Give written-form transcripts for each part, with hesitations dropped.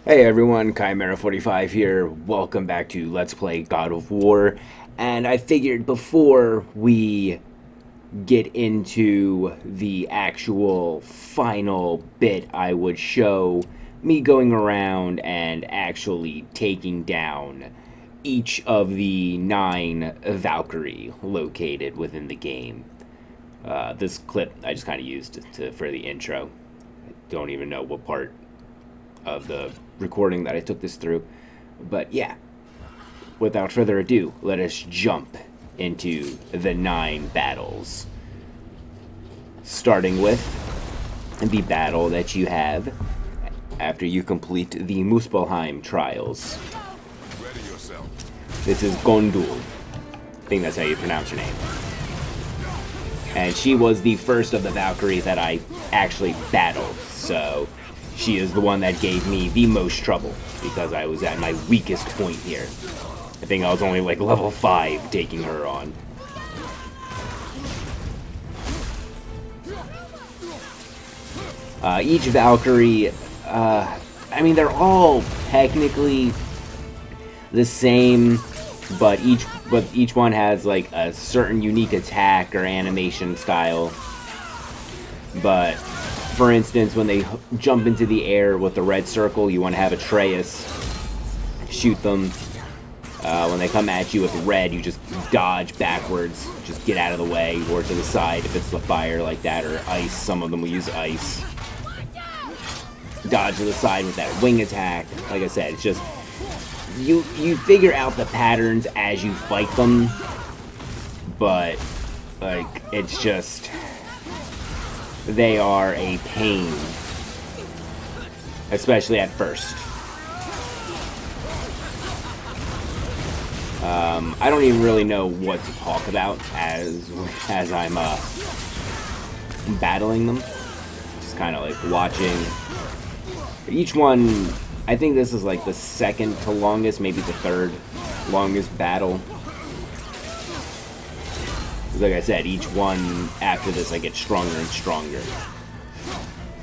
Hey everyone, Chimera45 here. Welcome back to Let's Play God of War. And I figured before we get into the actual final bit, I would show me going around and actually taking down each of the 9 Valkyrie located within the game. This clip I just kind of used for the intro. I don't even know what part of the recording that I took this through, but yeah, without further ado, let us jump into the 9 battles, starting with the battle that you have after you complete the Muspelheim trials. Ready yourself. This is Gondul. I think that's how you pronounce her name. And she was the first of the Valkyries that I actually battled, so she is the one that gave me the most trouble, because I was at my weakest point here. I think I was only like level 5 taking her on. Each Valkyrie, I mean, they're all technically the same, but each one has like a certain unique attack or animation style. But for instance, when they jump into the air with the red circle, you want to have Atreus shoot them. When they come at you with red, you just dodge backwards, just get out of the way, or to the side if it's the fire like that, or ice. Some of them will use ice. Dodge to the side with that wing attack. Like I said, it's just you figure out the patterns as you fight them, but like it's just, they are a pain, especially at first. I don't even really know what to talk about as I'm battling them. Just kind of like watching each one. I think this is like the second to longest, maybe the third longest battle. Like I said, each one after this I get stronger and stronger.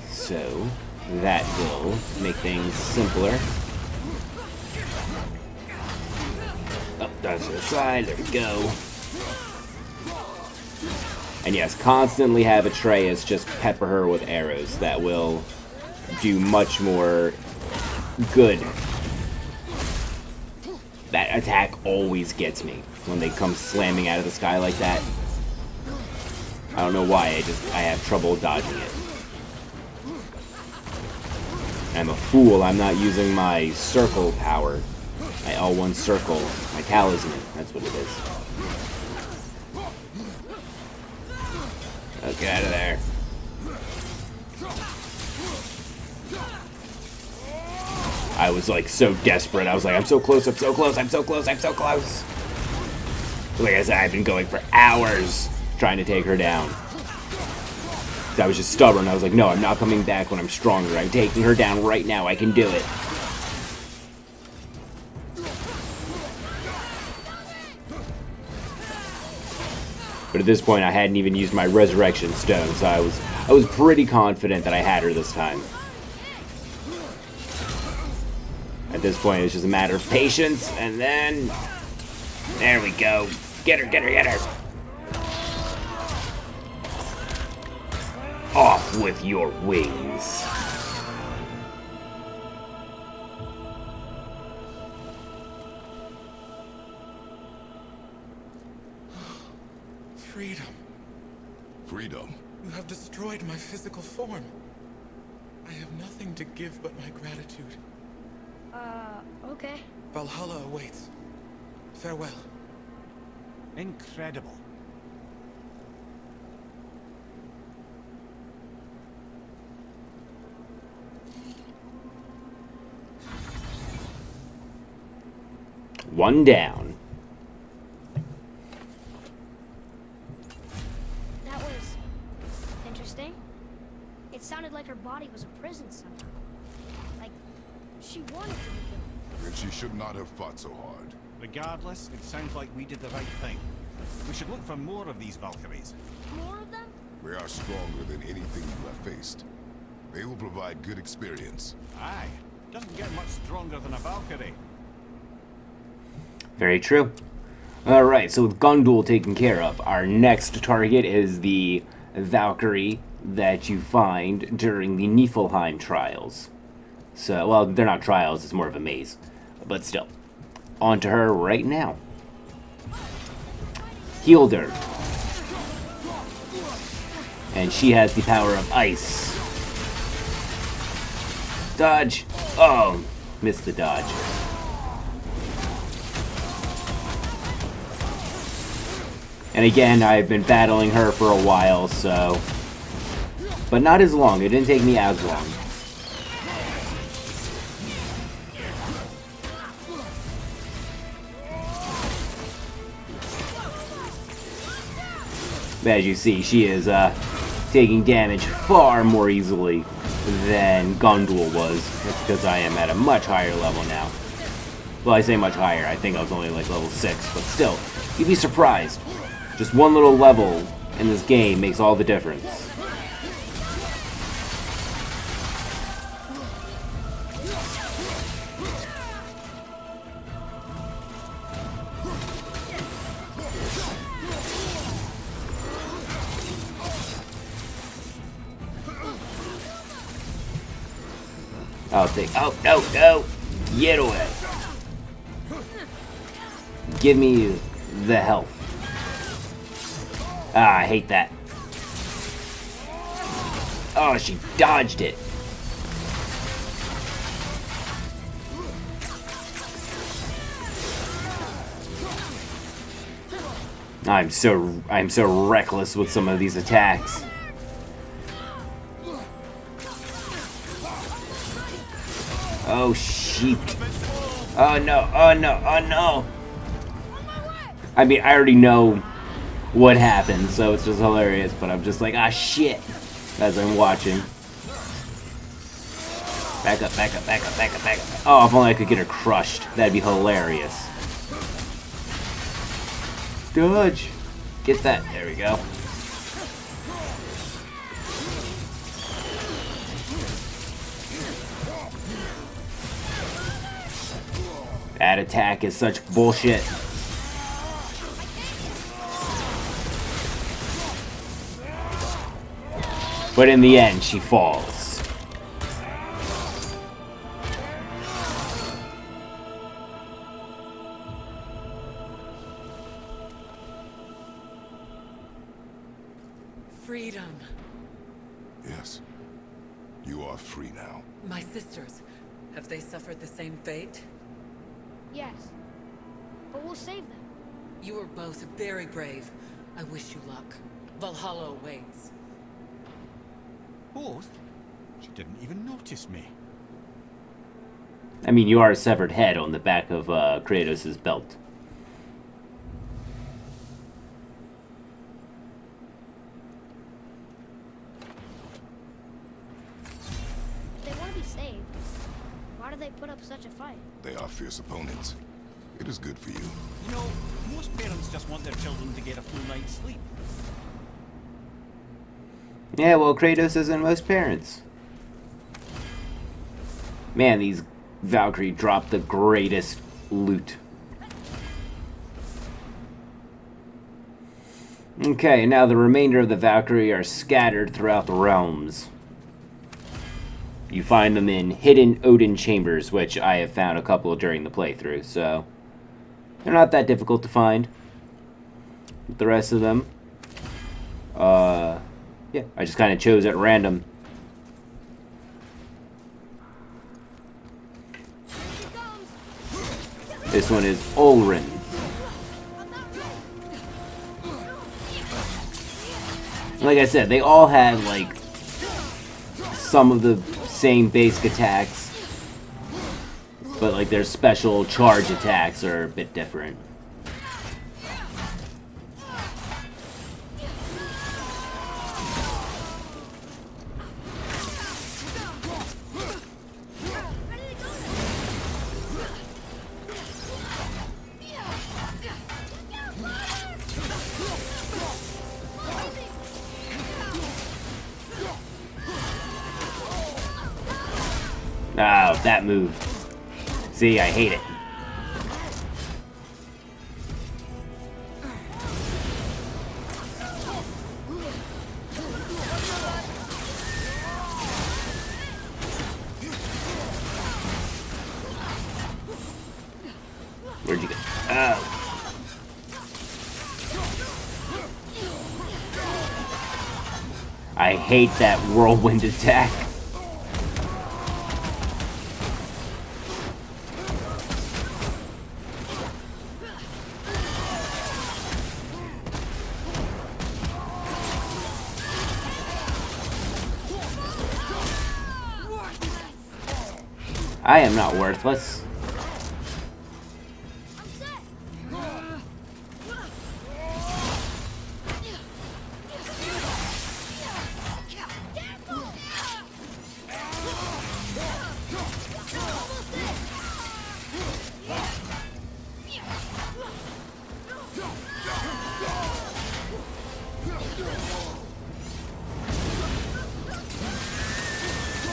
So that will make things simpler. Up, dodge to the side, there we go. And yes, constantly have Atreus just pepper her with arrows that will do much more good. That attack always gets me when they come slamming out of the sky like that. I don't know why, I have trouble dodging it. I'm a fool, I'm not using my circle power. My L1 circle, my talisman, that's what it is. Oh, get out of there. I was like so desperate, I was like, I'm so close, I'm so close, I'm so close, I'm so close. Like I said, I've been going for hours trying to take her down. I was just stubborn. I was like, no, I'm not coming back when I'm stronger. I'm taking her down right now. I can do it. But at this point, I hadn't even used my resurrection stone, so I was pretty confident that I had her this time. At this point, it's just a matter of patience, and then there we go. Get her, get her, get her. Off with your wings. Freedom. Freedom. You have destroyed my physical form. I have nothing to give but my gratitude. Okay. Valhalla awaits. Farewell. Incredible. One down. That was interesting. It sounded like her body was a prison somehow. Like she wanted to be killed. And she should not have fought so hard. Regardless, it sounds like we did the right thing. We should look for more of these Valkyries. More of them? They are stronger than anything you have faced. They will provide good experience. Aye, Doesn't get much stronger than a Valkyrie. Very true. Alright, so with Gondul taken care of, our next target is the Valkyrie that you find during the Niflheim trials. So, well, they're not trials, it's more of a maze. But still. On to her right now. Healed her. And she has the power of ice. Dodge! Oh, missed the dodge. And again, I've been battling her for a while, so... But not as long. It didn't take me as long. But as you see, she is taking damage far more easily than Gondul was. That's because I am at a much higher level now. Well, I say much higher. I think I was only like level 6, but still, you'd be surprised. Just one little level in this game makes all the difference. I'll take. Oh, no, no! Get away! Give me the health. Ah, I hate that. Oh, she dodged it. I'm so reckless with some of these attacks. Oh, sheep. Oh, no. Oh, no. Oh, no. I mean, I already know what happened, so it's just hilarious, but I'm just like, ah, shit, as I'm watching. Back up, back up, back up, back up, back up. Oh, if only I could get her crushed. That'd be hilarious. Dodge. Get that. There we go. That attack is such bullshit. But in the end, she falls. Freedom. Yes. You are free now. My sisters, have they suffered the same fate? Yes. But we'll save them. You are both very brave. I wish you luck. Valhalla awaits. Both? She didn't even notice me. I mean, you are a severed head on the back of Kratos' belt. If they want to be saved, why do they put up such a fight? They are fierce opponents. It is good for you. You know, most parents just want their children to get a full night's sleep. Yeah, well, Kratos isn't most parents. Man, these Valkyrie dropped the greatest loot. Okay, now the remainder of the Valkyrie are scattered throughout the realms. You find them in hidden Odin chambers, which I have found a couple during the playthrough, so they're not that difficult to find. The rest of them, yeah, I just kind of chose at random. This one is Olrin. Like I said, they all have, like, some of the same basic attacks, but, like, their special charge attacks are a bit different. Oh, that move. See, I hate it. Where'd you go? Oh. I hate that whirlwind attack. I am not worthless.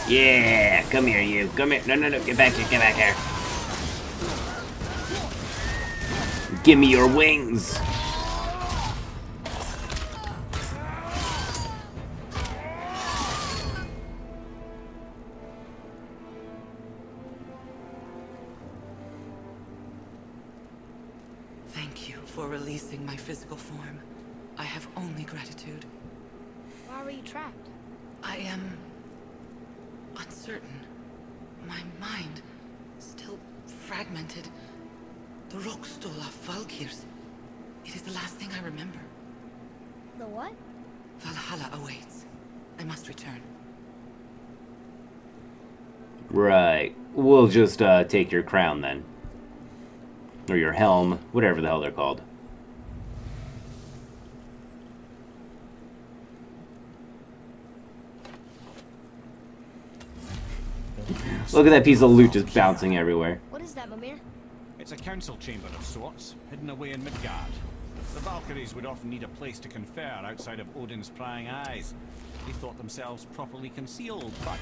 Yeah, come here, you. Come here. No, get back here, get back here. Give me your wings. Thank you for releasing my physical form. I have only gratitude. Why were you trapped? I am uncertain. My mind still fragmented. The rock stole our Valkyries. It is the last thing I remember. The what? Valhalla awaits. I must return. Right. We'll just take your crown then. Or your helm, whatever the hell they're called. Look at that piece of loot just bouncing everywhere. What is that, Mimir? It's a council chamber of sorts, hidden away in Midgard. The Valkyries would often need a place to confer outside of Odin's prying eyes. They thought themselves properly concealed, but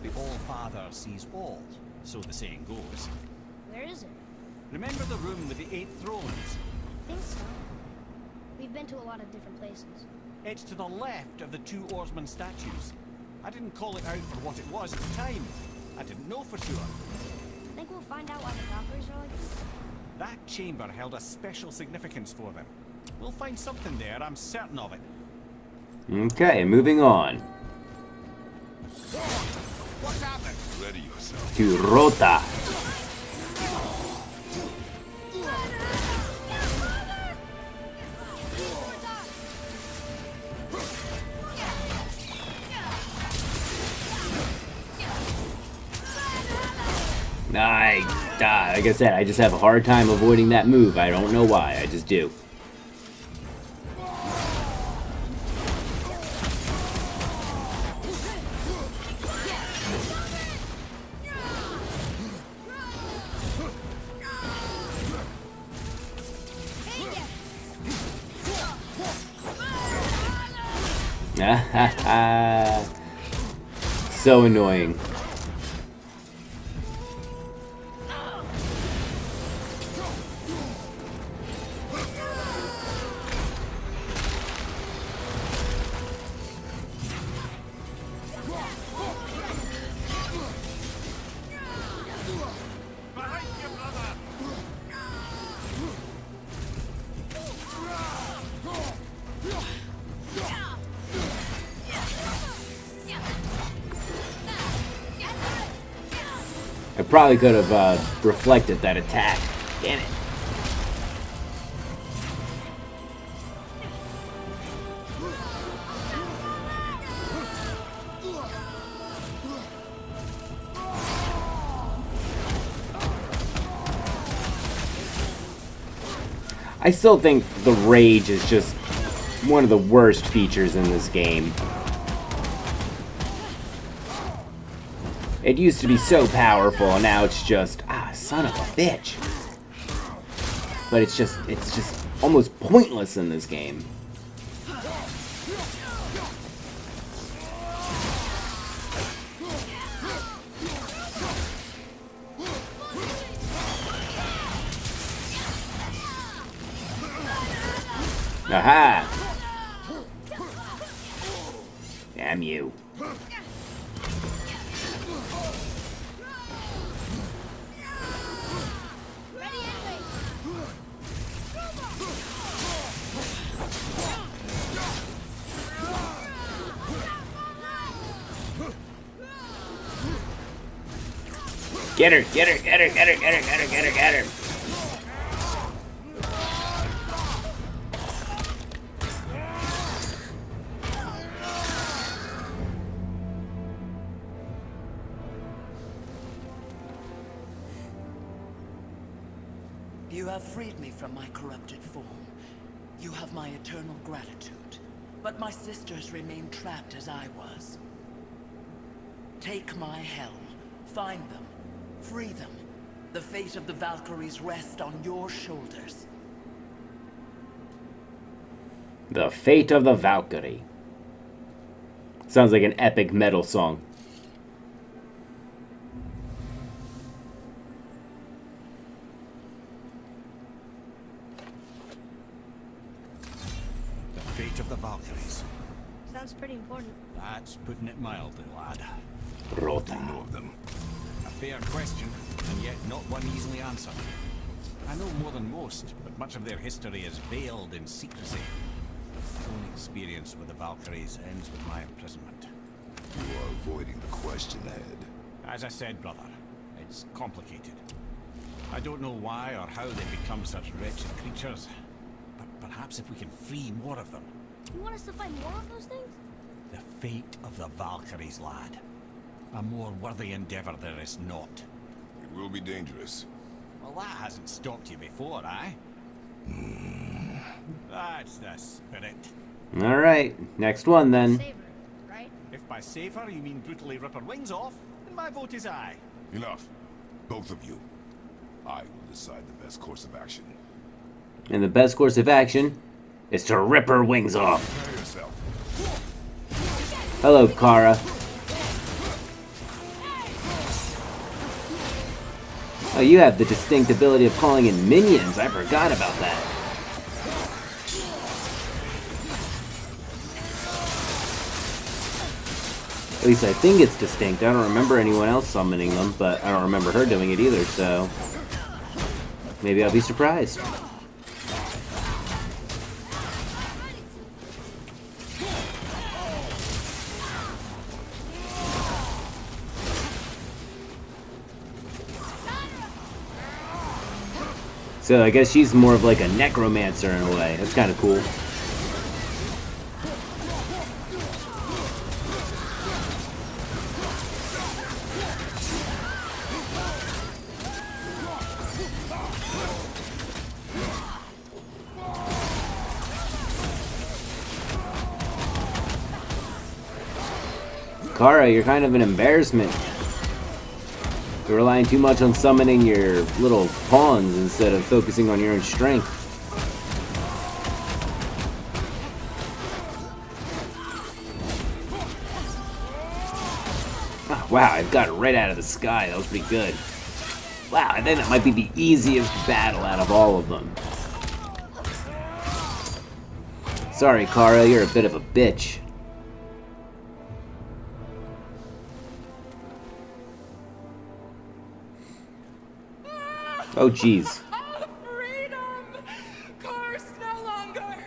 the All-Father sees all, so the saying goes. Where is it? Remember the room with the 8 thrones? I think so. We've been to a lot of different places. It's to the left of the 2 oarsman statues. I didn't call it out for what it was at the time. I didn't know for sure. Think we'll find out why the Valkyries are like this? That chamber held a special significance for them. We'll find something there, I'm certain of it. Okay, moving on. What's happening? Ready yourself. To Rota. Like I said, I just have a hard time avoiding that move. I don't know why, I just do. So annoying. I probably could have reflected that attack. Damn it. I still think the rage is just one of the worst features in this game. It used to be so powerful, and now it's just, son of a bitch. But it's just almost pointless in this game. Aha! Damn you. Get her, get her, get her, get her, get her, get her, get her, get her. You have freed me from my corrupted form. You have my eternal gratitude. But my sisters remain trapped as I was. Take my helm. Find them. Free them. The fate of the Valkyries rests on your shoulders. The Fate of the Valkyrie. Sounds like an epic metal song. The fate of the Valkyries. Sounds pretty important. That's putting it mildly, lad. Rota. You know of them. A fair question, and yet not one easily answered. I know more than most, but much of their history is veiled in secrecy. My own experience with the Valkyries ends with my imprisonment. You are avoiding the question, Ed. As I said, brother, it's complicated. I don't know why or how they become such wretched creatures, but perhaps if we can free more of them. You want us to find more of those things? The fate of the Valkyries, lad. A more worthy endeavor there is not. It will be dangerous. Well, that hasn't stopped you before, eh? That's the spirit. Alright, next one then. Save her, right? If by save her you mean brutally rip her wings off, then my vote is aye. Enough. Both of you. I will decide the best course of action. And the best course of action is to rip her wings off. Prepare yourself. Hello, Kara. Oh, you have the distinct ability of calling in minions. I forgot about that. At least I think it's distinct. I don't remember anyone else summoning them, but I don't remember her doing it either, so maybe I'll be surprised. So I guess she's more of like a necromancer in a way. That's kind of cool. Kara, you're kind of an embarrassment. You're relying too much on summoning your little pawns instead of focusing on your own strength. Oh, wow, I got it right out of the sky. That was pretty good. Wow, I think that might be the easiest battle out of all of them. Sorry, Kara, you're a bit of a bitch. Oh, jeez. Freedom! Cursed no longer!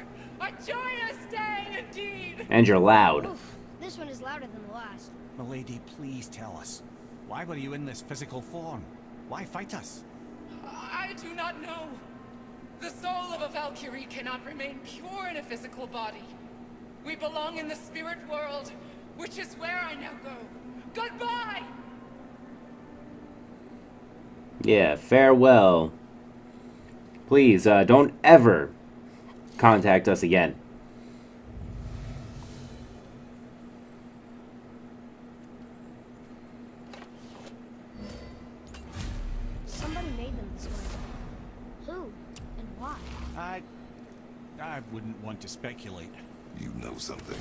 A joyous day indeed! And you're loud. Oof, this one is louder than the last. Milady, please tell us. Why were you in this physical form? Why fight us? I do not know. The soul of a Valkyrie cannot remain pure in a physical body. We belong in the spirit world, which is where I now go. Goodbye! Yeah, farewell. Please, don't ever contact us again. Somebody made them this way. Who and why? I wouldn't want to speculate. You know something.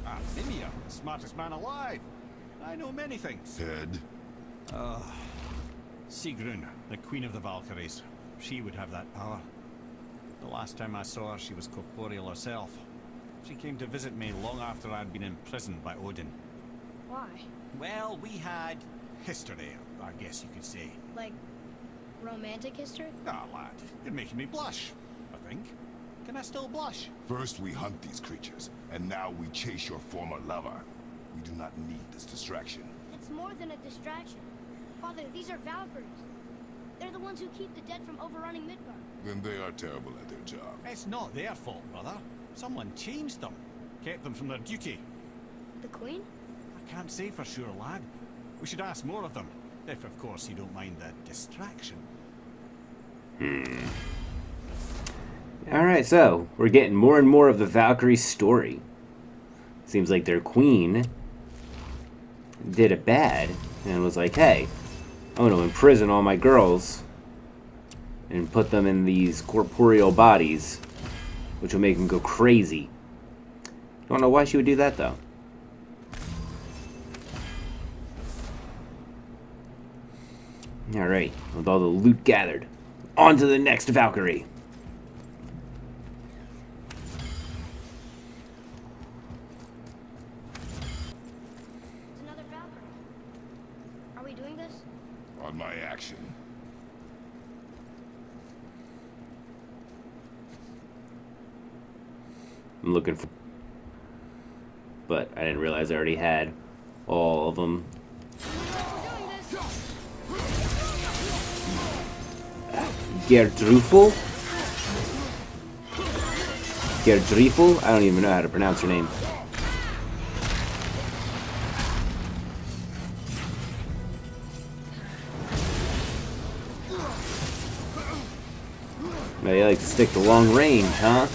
Ah, Mimir, the smartest man alive. I know many things. Ed, Sigrun, the Queen of the Valkyries. She would have that power. The last time I saw her, she was corporeal herself. She came to visit me long after I'd been imprisoned by Odin. Why? Well, we had history, I guess you could say. Like, romantic history? Ah, lad, you're making me blush, I think. Can I still blush? First we hunt these creatures, and now we chase your former lover. We do not need this distraction. It's more than a distraction. Father, these are Valkyries. They're the ones who keep the dead from overrunning Midgard. Then they are terrible at their job. It's not their fault, brother. Someone changed them. Kept them from their duty. The Queen? I can't say for sure, lad. We should ask more of them. If, of course, you don't mind the distraction. Alright, so we're getting more and more of the Valkyrie story. Seems like their queen did it bad and was like, hey, I'm going to imprison all my girls and put them in these corporeal bodies, which will make them go crazy. Don't know why she would do that, though. Alright, with all the loot gathered, on to the next Valkyrie. It's another Valkyrie. Are we doing this? On my action. I'm looking for... But I didn't realize I already had all of them. Gerdrufel? Gerdrufel? I don't even know how to pronounce her name. Now you like to stick to long range, huh?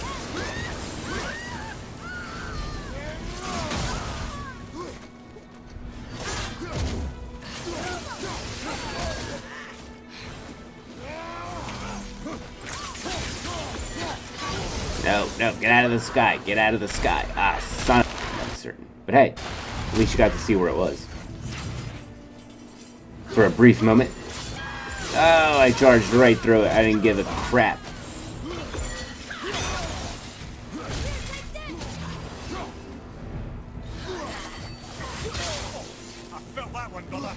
No, get out of the sky. Get out of the sky. Ah, son of... I'm certain. But hey, at least you got to see where it was. For a brief moment. Oh, I charged right through it. I didn't give a crap. I felt that one, brother.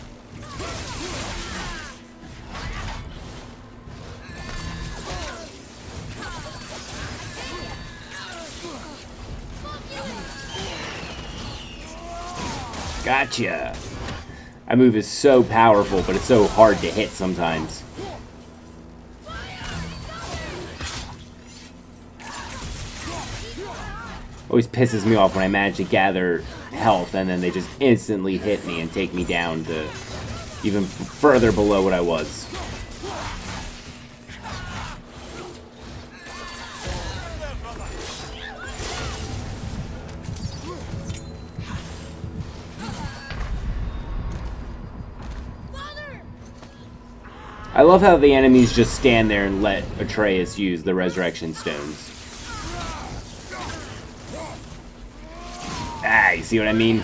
Gotcha. That move is so powerful, but it's so hard to hit sometimes. Always pisses me off when I manage to gather health and then they just instantly hit me and take me down to even further below what I was. I love how the enemies just stand there and let Atreus use the resurrection stones. Ah, you see what I mean?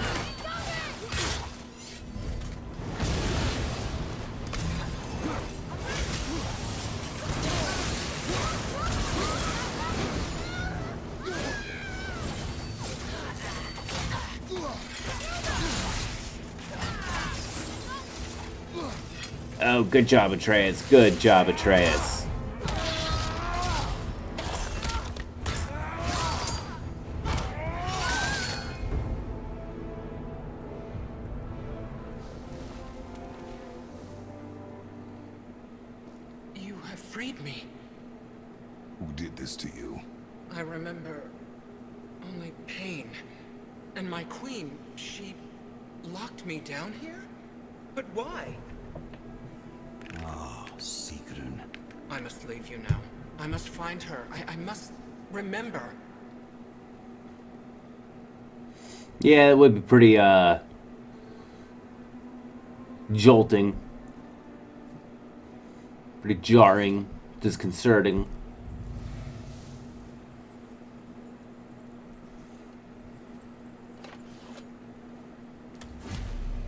Oh, good job, Atreus. Good job, Atreus. You have freed me. Who did this to you? I remember only pain. And my queen, she locked me down here? But why? Oh, Sigrun. I must leave you now. I must find her. I must remember. Yeah, it would be pretty, jolting. Pretty jarring. Disconcerting.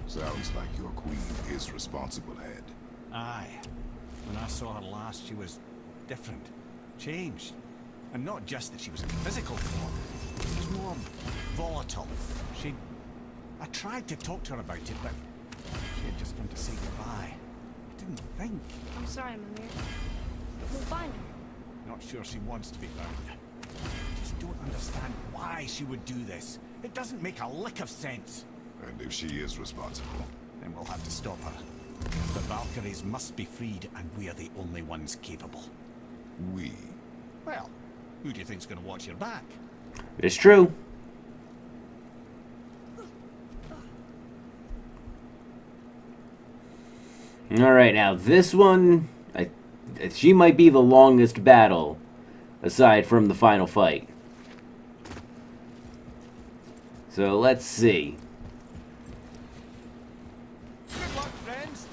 Sounds like your queen is responsible, Head. Aye. When I saw her last, she was different. Changed. And not just that she was in physical form. She was more volatile. I tried to talk to her about it, but she had just come to say goodbye. I didn't think. I'm sorry, Mimir. We'll find her. Not sure she wants to be found. I just don't understand why she would do this. It doesn't make a lick of sense. And if she is responsible, Then we'll have to stop her. The Valkyries must be freed, and we are the only ones capable. we... Well, who do you think's going to watch your back? It's true. Alright, now this one, she might be the longest battle, aside from the final fight. So let's see. Good luck, friends.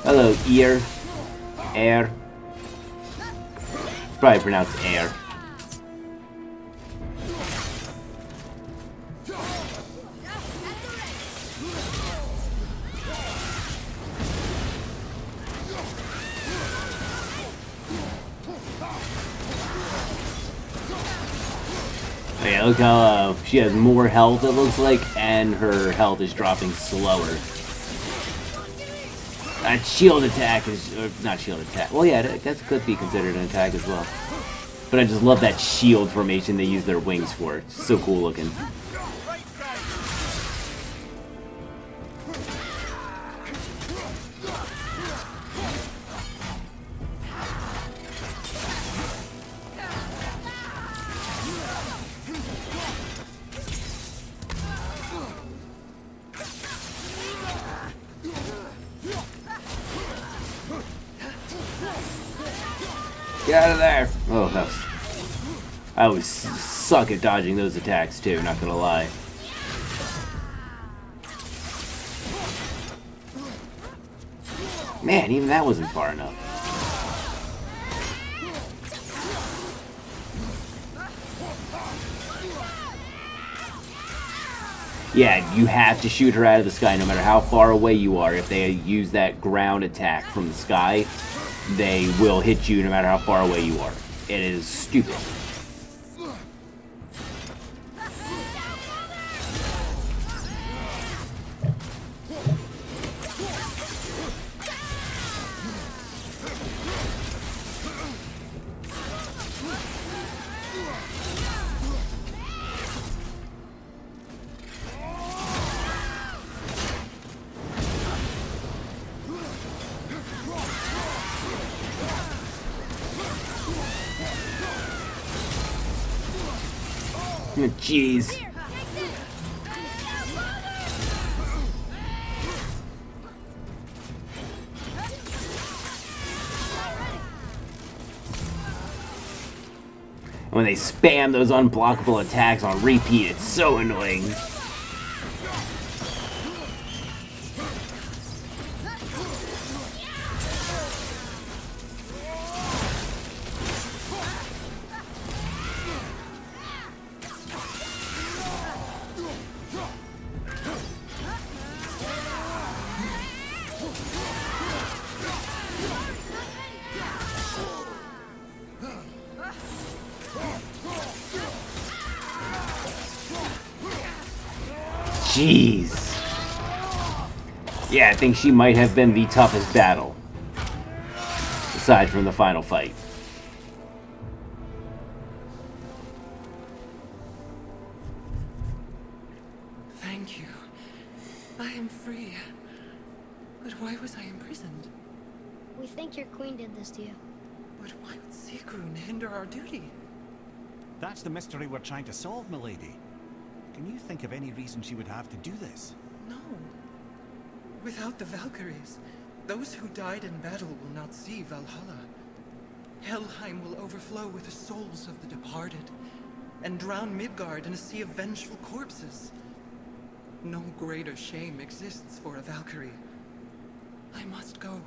Hello, Air. Probably pronounced air. Yeah, look how she has more health, it looks like, and her health is dropping slower. That shield attack is... not shield attack. Well, yeah, that could be considered an attack as well. But I just love that shield formation they use their wings for. It's so cool looking. Get out of there! Oh, that was... I always suck at dodging those attacks too, not gonna lie. Man, even that wasn't far enough. Yeah, you have to shoot her out of the sky no matter how far away you are. If they use that ground attack from the sky, they will hit you no matter how far away you are. It is stupid. Jeez. When they spam those unblockable attacks on repeat, it's so annoying. Jeez. Yeah, I think she might have been the toughest battle. Aside from the final fight. Thank you. I am free. But why was I imprisoned? We think your queen did this to you. But why would Sigrun hinder our duty? That's the mystery we're trying to solve, milady. Can you think of any reason she would have to do this? No. Without the Valkyries, those who died in battle will not see Valhalla. Helheim will overflow with the souls of the departed, and drown Midgard in a sea of vengeful corpses. No greater shame exists for a Valkyrie. I must go.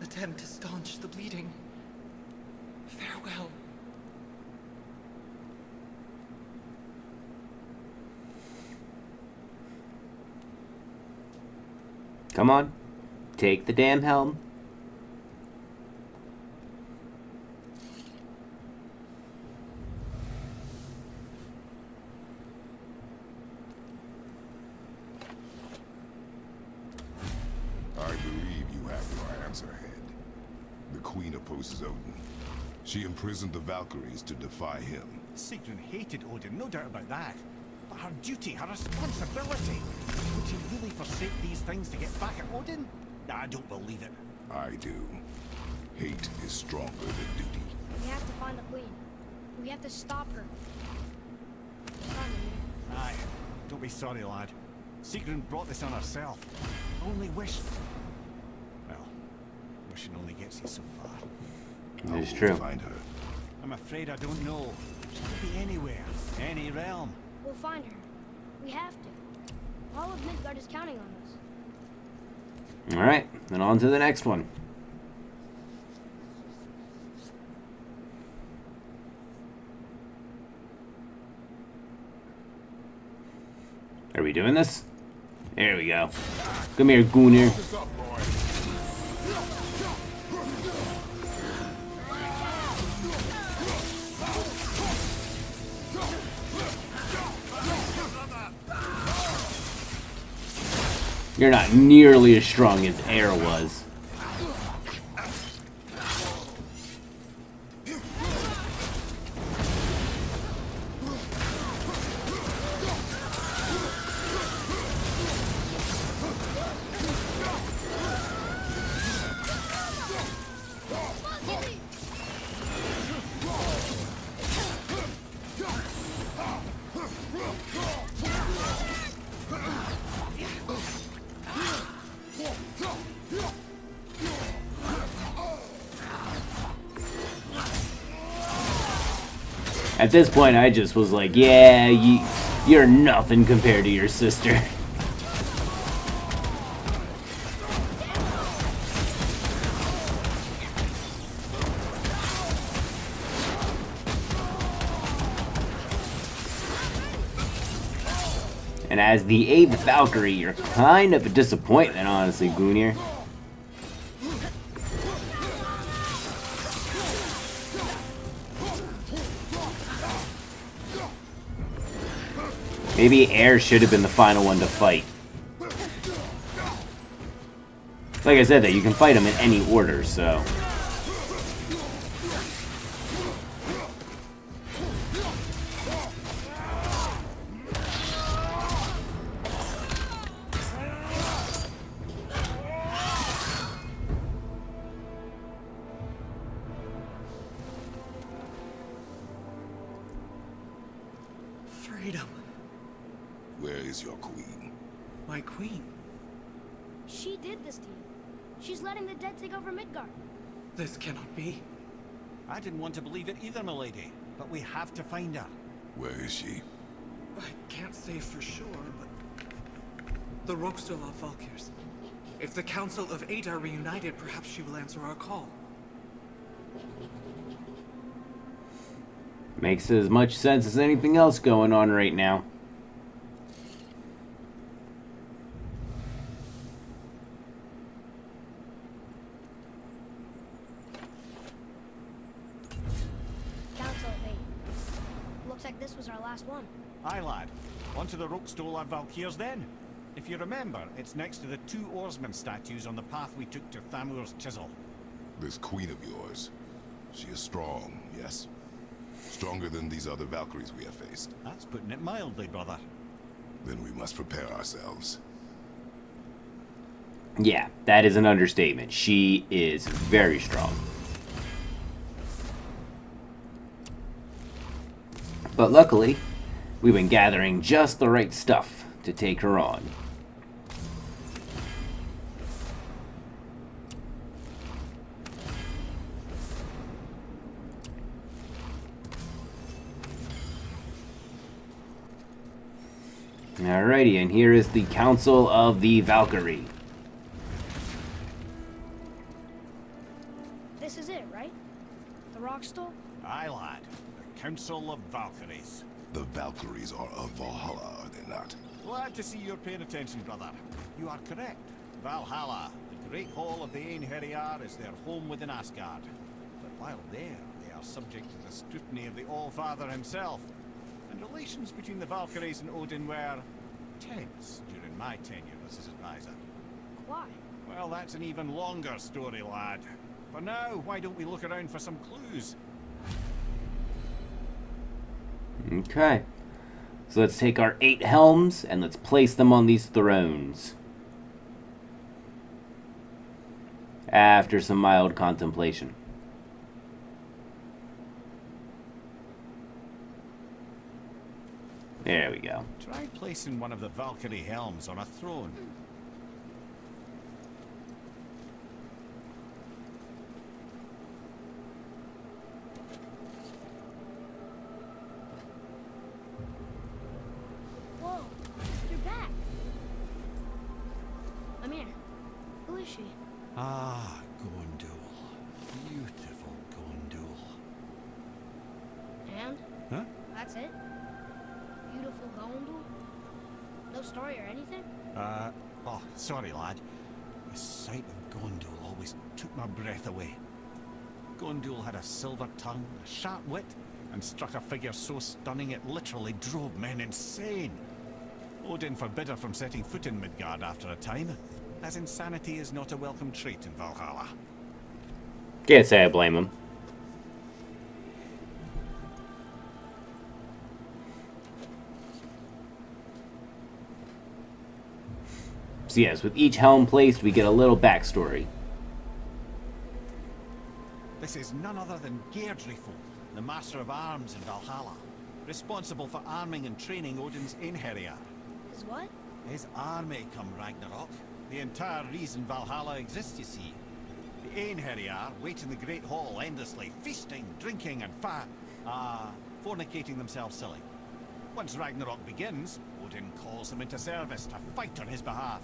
Attempt to staunch the bleeding. Farewell. Come on. Take the damn helm. plans ahead. The Queen opposes Odin. She imprisoned the Valkyries to defy him. Sigrun hated Odin, no doubt about that. But her duty, her responsibility. Would she really forsake these things to get back at Odin? I don't believe it. I do. Hate is stronger than duty. We have to find the queen. We have to stop her. Simon, Aye. Don't be sorry, lad. Sigrun brought this on herself. Only wish... Well, wishing only gets you so far. It is How will true. we find her? I'm afraid I don't know. She could be anywhere, any realm. we'll find her. We have to. All of Midgard is counting on us. Alright, then on to the next one. Are we doing this? There we go. Come here, Gunnar. You're not nearly as strong as Air was. At this point, I just was like, yeah, you're nothing compared to your sister. And as the 8th Valkyrie, you're kind of a disappointment, honestly, Gunnar. Maybe Air should have been the final one to fight. Like I said, that you can fight him in any order, so... Freedom. Where is your queen? My queen. She did this to you. She's letting the dead take over Midgard. This cannot be. I didn't want to believe it either, milady. But we have to find her. Where is she? I can't say for sure, but... The Rokstol are Valkyrs. If the Council of Eight are reunited, perhaps she will answer our call. Makes as much sense as anything else going on right now. Council of Eight. Looks like this was our last one. Aye, lad. On to the Rokstol Valkyrs then. If you remember, it's next to the 2 oarsmen statues on the path we took to Thamur's chisel. This queen of yours. She is strong, yes? Stronger than these other Valkyries we have faced. That's putting it mildly, brother. Then we must prepare ourselves. Yeah, that is an understatement. She is very strong. But luckily, we've been gathering just the right stuff to take her on. Alrighty, and here is the Council of the Valkyrie. This is it, right? The Rokstol? Aye, lad. The Council of Valkyries. The Valkyries are of Valhalla, are they not? Glad to see you're paying attention, brother. You are correct. Valhalla, the great hall of the Einherjar, is their home within Asgard. But while there, they are subject to the scrutiny of the All-Father himself. And relations between the Valkyries and Odin were tense during my tenure as his advisor. Why? Well, that's an even longer story, lad. For now, why don't we look around for some clues? Okay. So let's take our 8 helms and let's place them on these thrones. After some mild contemplation. There we go. Try placing one of the Valkyrie helms on a throne. Whoa, you're back. I'm here. Who is she? Ah, Gondul. Beautiful Gondul. And? Huh? That's it? Beautiful Gondul? No story or anything? Oh, sorry, lad. The sight of Gondul always took my breath away. Gondul had a silver tongue, a sharp wit, and struck a figure so stunning it literally drove men insane. Odin forbid her from setting foot in Midgard after a time, as insanity is not a welcome trait in Valhalla. Can't say I blame him. So yes, with each helm placed, we get a little backstory. This is none other than Geirdriful, the master of arms in Valhalla, responsible for arming and training Odin's Einherjar. Is what? His army come Ragnarok. The entire reason Valhalla exists, you see. The Einherjar wait in the Great Hall endlessly, feasting, drinking, and fornicating themselves silly. Once Ragnarok begins, Odin calls them into service to fight on his behalf.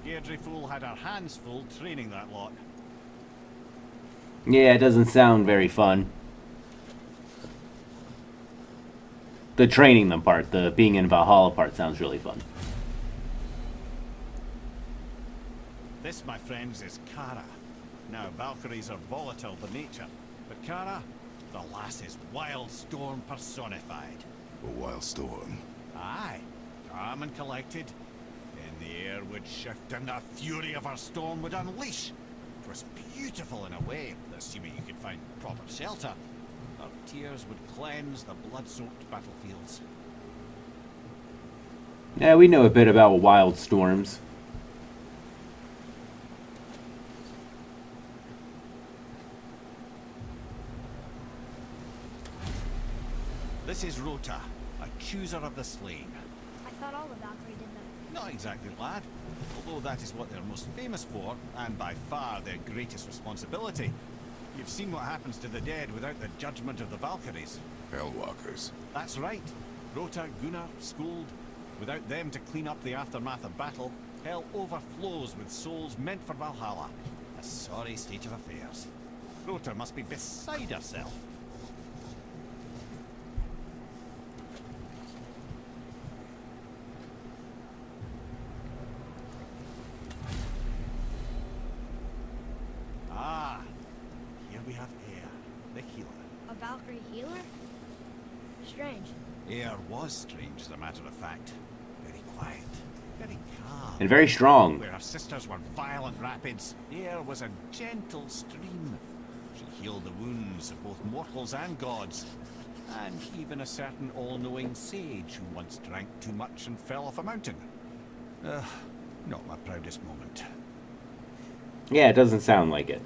Geirdriful had her hands full training that lot. Yeah, it doesn't sound very fun. The training them part, the being in Valhalla part sounds really fun. This, my friends, is Kara. Now, Valkyries are volatile by nature, but Kara, the lass is wild storm personified. A wild storm. Aye, calm and collected. Then the air would shift and the fury of her storm would unleash. It was beautiful in a way, assuming you could find proper shelter. Her tears would cleanse the blood-soaked battlefields. Yeah, we know a bit about wild storms. This is Rota, a chooser of the slain. I thought all the Valkyrie did that. Not exactly, lad. Although that is what they're most famous for, and by far their greatest responsibility. You've seen what happens to the dead without the judgment of the Valkyries. Hellwalkers. That's right. Rota, Gunnar, Skuld. Without them to clean up the aftermath of battle, hell overflows with souls meant for Valhalla. A sorry state of affairs. Rota must be beside herself. Ah, here we have Air, the healer. A Valkyrie healer? Strange. Air was strange, as a matter of fact. Very quiet, very calm. And very strong. Where her sisters were violent rapids, Air was a gentle stream. She healed the wounds of both mortals and gods. And even a certain all-knowing sage who once drank too much and fell off a mountain. Not my proudest moment. Yeah, it doesn't sound like it.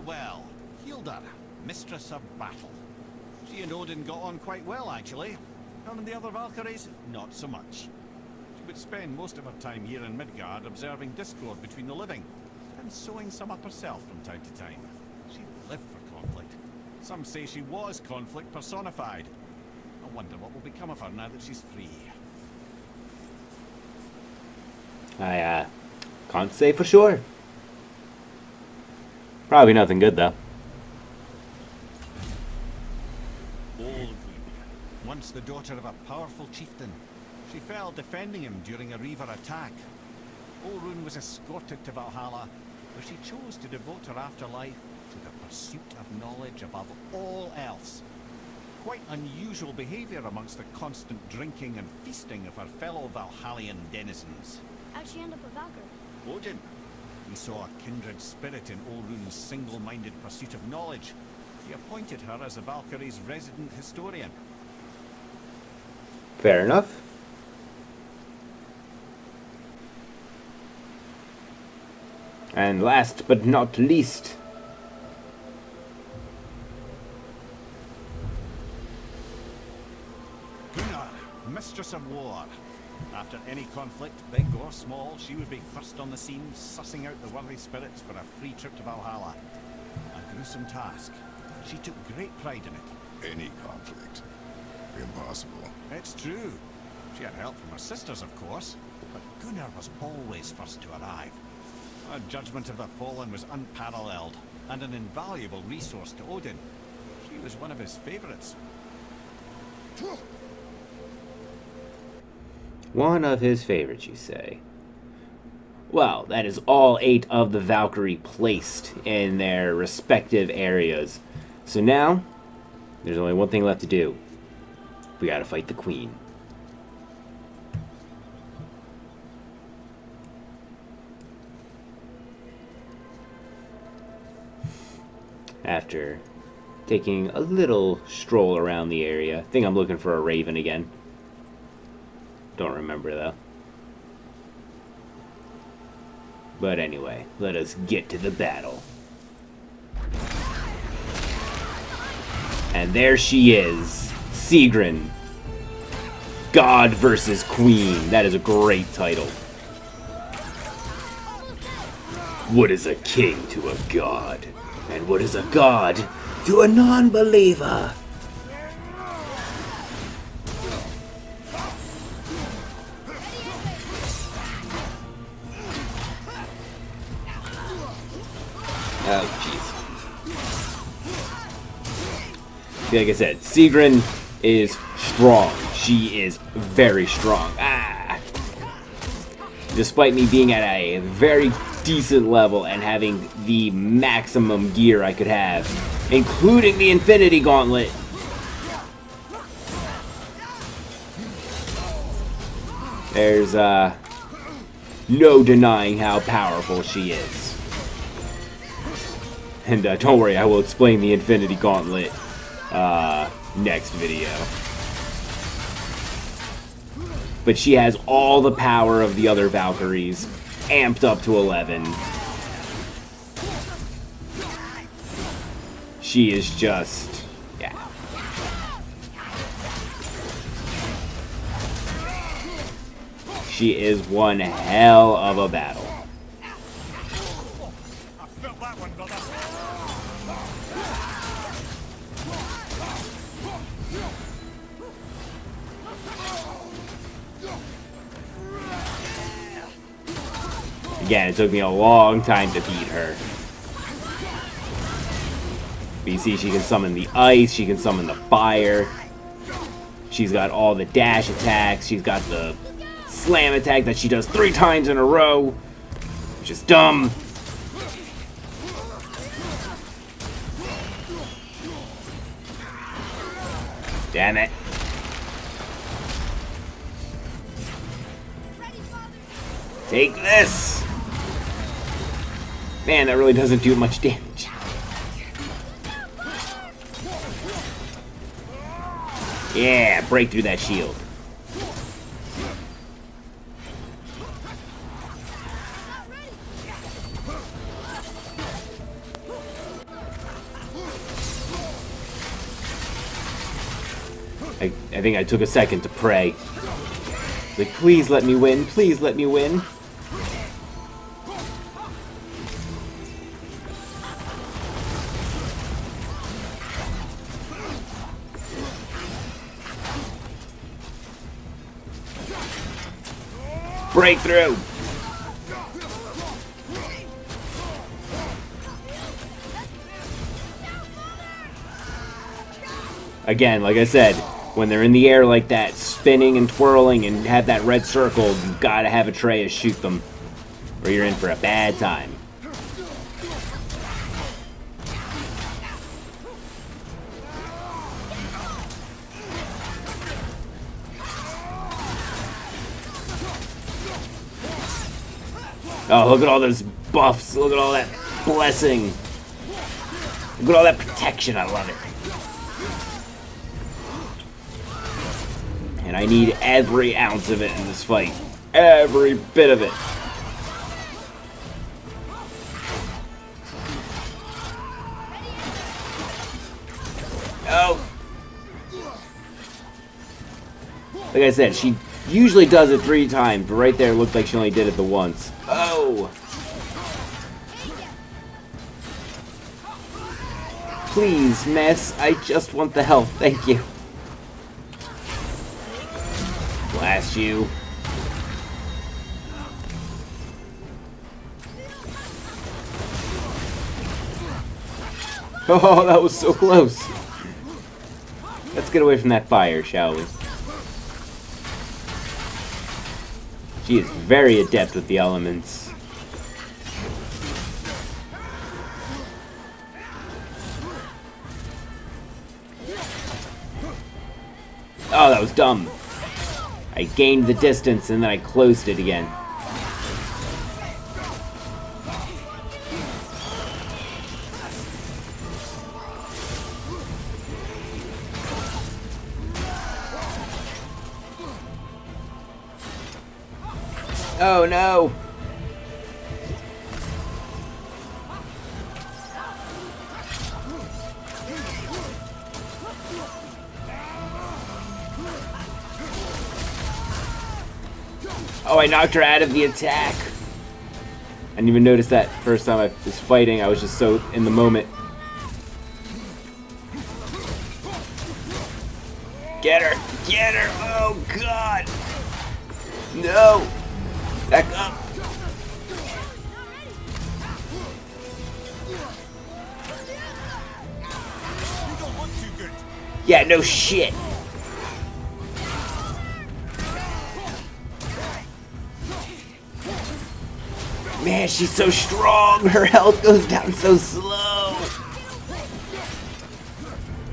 Well, Hildar, mistress of battle. She and Odin got on quite well, actually. Her and the other Valkyries, not so much. She would spend most of her time here in Midgard observing discord between the living, and sewing some up herself from time to time. She lived for conflict. Some say she was conflict personified. I wonder what will become of her now that she's free. I can't say for sure. Probably nothing good, though. Olgun, once the daughter of a powerful chieftain. She fell defending him during a Reaver attack. Olrun was escorted to Valhalla, where she chose to devote her afterlife to the pursuit of knowledge above all else. Quite unusual behavior amongst the constant drinking and feasting of her fellow Valhallian denizens. How'd she end up a Valkyrie? Odin. He saw a kindred spirit in Olrun's single-minded pursuit of knowledge. He appointed her as the Valkyrie's resident historian. Fair enough. And last but not least, Gunnar, Mistress of War. After any conflict, big or small, she would be first on the scene, sussing out the worthy spirits for a free trip to Valhalla. A gruesome task. She took great pride in it. Any conflict. Impossible. It's true. She had help from her sisters, of course, but Gunnar was always first to arrive. Her judgment of the fallen was unparalleled, and an invaluable resource to Odin. She was one of his favorites. one of his favorites, you say. Well, that is all 8 of the Valkyrie placed in their respective areas. So now, there's only one thing left to do. We gotta fight the Queen. After taking a little stroll around the area, I think I'm looking for a raven again. Don't remember though. But anyway, let us get to the battle. And there she is, Sigrun. God versus Queen. That is a great title. What is a king to a god? And what is a god to a non-believer? Oh, jeez. Like I said, Sigrun is strong. She is very strong. Ah! Despite me being at a very decent level and having the maximum gear I could have, including the Infinity Gauntlet. There's no denying how powerful she is. And don't worry, I will explain the Infinity Gauntlet next video. But she has all the power of the other Valkyries, amped up to 11. She is just, yeah. She is one hell of a battle. Again, it took me a long time to beat her. But you see, she can summon the ice, she can summon the fire. She's got all the dash attacks, she's got the slam attack that she does 3 times in a row, which is dumb. Damn it. Take this! Man, that really doesn't do much damage. Yeah, break through that shield. I think I took a second to pray. Like, please let me win, please let me win. Breakthrough! Again, like I said, when they're in the air like that, spinning and twirling and have that red circle, you've got to have Atreus shoot them, or you're in for a bad time. Oh, look at all those buffs. Look at all that blessing. Look at all that protection. I love it. And I need every ounce of it in this fight. Every bit of it. Oh. Like I said, she usually does it 3 times, but right there it looked like she only did it the once. Oh! Please, miss. I just want the health. Thank you. Blast you. Oh, that was so close. Let's get away from that fire, shall we? She is very adept with the elements. Oh, that was dumb. I gained the distance and then I closed it again. Oh no! Oh, I knocked her out of the attack. I didn't even notice that first time I was fighting. I was just so in the moment. Get her! Get her! Oh god! No! Back up! Yeah, no shit! Man, she's so strong! Her health goes down so slow!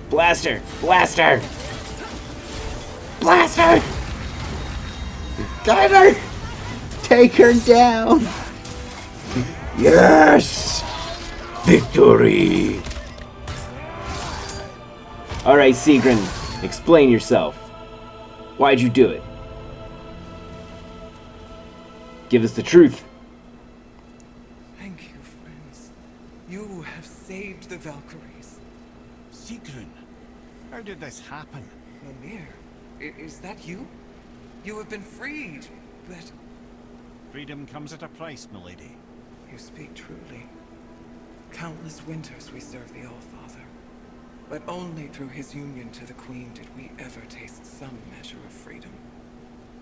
Blast her! Blast her! Blast her! Got her! Take her down! Yes! Victory! Alright, Sigrun, explain yourself. Why'd you do it? Give us the truth. Thank you, friends. You have saved the Valkyries. Sigrun, how did this happen? Mimir, is that you? You have been freed, but... Freedom comes at a price, milady. You speak truly. Countless winters we served the All-Father. But only through his union to the Queen did we ever taste some measure of freedom.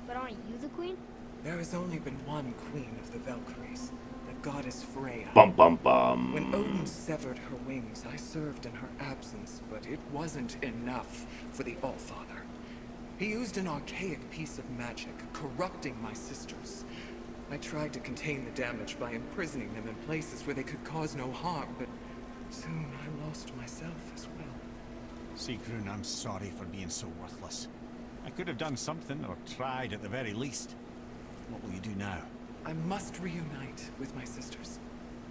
But aren't you the queen? There has only been one Queen of the Valkyries, the goddess Freya. Bum bum bum. When Odin severed her wings, I served in her absence, but it wasn't enough for the All-Father. He used an archaic piece of magic, corrupting my sisters. I tried to contain the damage by imprisoning them in places where they could cause no harm, but soon I lost myself as well. Sigrun, I'm sorry for being so worthless. I could have done something, or tried at the very least. What will you do now? I must reunite with my sisters.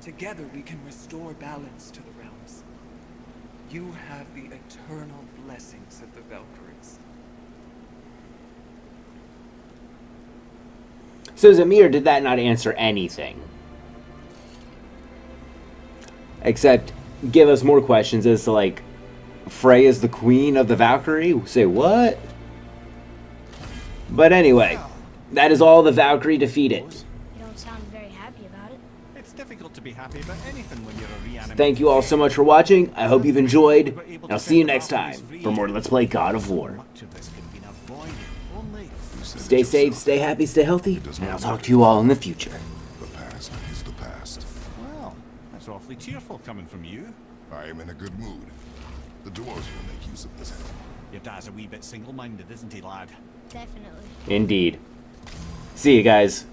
Together we can restore balance to the realms. You have the eternal blessings of the Valkyries. So Zamir, did that not answer anything? Except give us more questions as to, like, Freya's the queen of the Valkyrie? Say what? But anyway, that is all the Valkyrie defeated. You don't sound very happy about it. It's difficult to be happy about anything when you're a reanimated. Thank you all so much for watching. I hope you've enjoyed. And I'll see you next time for more Let's Play God of War. Much of this could have been avoided. Only Stay safe, stay happy, stay healthy, and I'll talk to you all in the future. The past is the past. well, that's awfully cheerful coming from you. I am in a good mood. The dwarves will make use of this help. Your dad's a wee bit single-minded, isn't he, lad? Definitely. Indeed. See you guys.